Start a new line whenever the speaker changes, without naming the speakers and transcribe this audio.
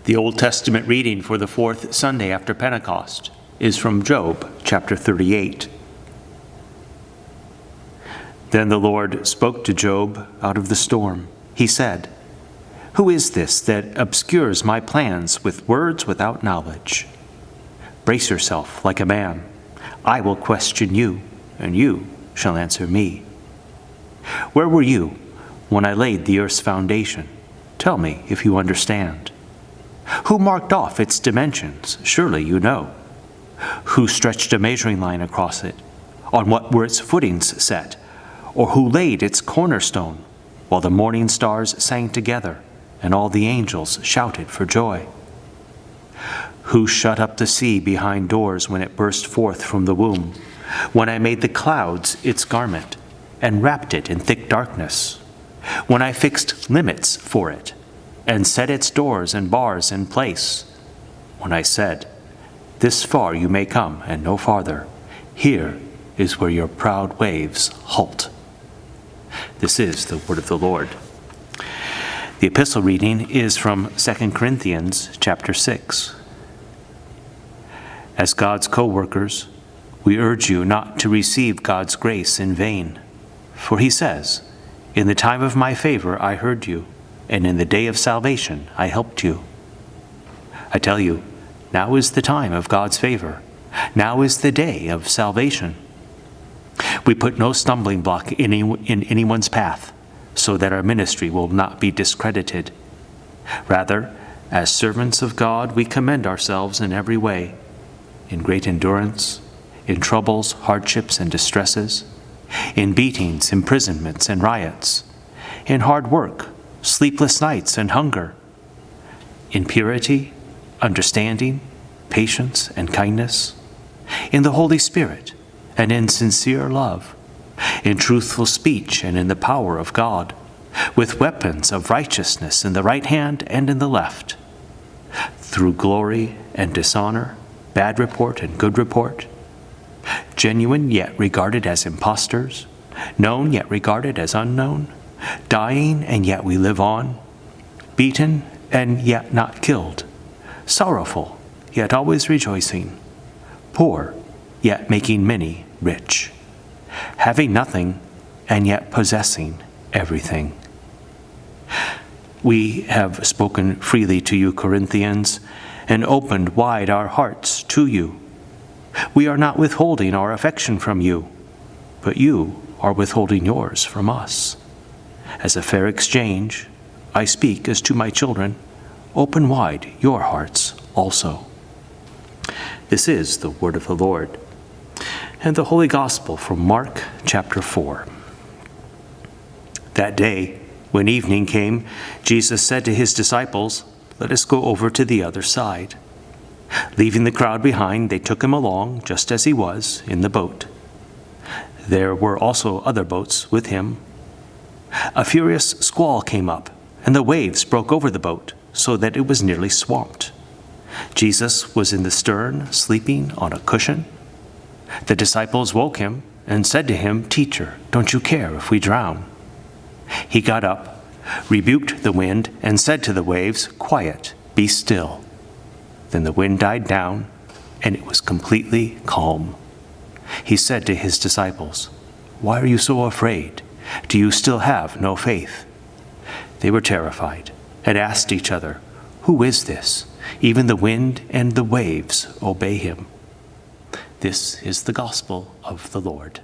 The Old Testament reading for the fourth Sunday after Pentecost is from Job chapter 38. Then the Lord spoke to Job out of the storm. He said, "Who is this that obscures my plans with words without knowledge? Brace yourself like a man. I will question you, and you shall answer me. Where were you when I laid the earth's foundation? Tell me if you understand. Who marked off its dimensions? Surely you know. Who stretched a measuring line across it? On what were its footings set? Or who laid its cornerstone while the morning stars sang together and all the angels shouted for joy? Who shut up the sea behind doors when it burst forth from the womb, when I made the clouds its garment and wrapped it in thick darkness, when I fixed limits for it and set its doors and bars in place, when I said, 'This far you may come and no farther. Here is where your proud waves halt.'" This is the word of the Lord. The epistle reading is from 2 Corinthians chapter 6. As God's co-workers, we urge you not to receive God's grace in vain. For he says, "In the time of my favor I heard you, and in the day of salvation I helped you." I tell you, now is the time of God's favor. Now is the day of salvation. We put no stumbling block in anyone's path, so that our ministry will not be discredited. Rather, as servants of God, we commend ourselves in every way, in great endurance, in troubles, hardships, and distresses, in beatings, imprisonments, and riots, in hard work, sleepless nights, and hunger, in purity, understanding, patience, and kindness, in the Holy Spirit, and in sincere love, in truthful speech and in the power of God, with weapons of righteousness in the right hand and in the left, through glory and dishonor, bad report and good report, genuine yet regarded as impostors, known yet regarded as unknown, dying and yet we live on, beaten and yet not killed, sorrowful yet always rejoicing, poor yet making many rich, having nothing and yet possessing everything. We have spoken freely to you, Corinthians, and opened wide our hearts to you. We are not withholding our affection from you, but you are withholding yours from us. As a fair exchange, I speak as to my children, open wide your hearts also. This is the word of the Lord. And the Holy Gospel from Mark chapter 4. That day, when evening came, Jesus said to his disciples, "Let us go over to the other side." Leaving the crowd behind, they took him along, just as he was, in the boat. There were also other boats with him. A furious squall came up, and the waves broke over the boat, so that it was nearly swamped. Jesus was in the stern, sleeping on a cushion. The disciples woke him and said to him, "Teacher, don't you care if we drown?" He got up, rebuked the wind, and said to the waves, "Quiet, be still." Then the wind died down, and it was completely calm. He said to his disciples, "Why are you so afraid? Do you still have no faith?" They were terrified and asked each other, "Who is this? Even the wind and the waves obey him." This is the gospel of the Lord.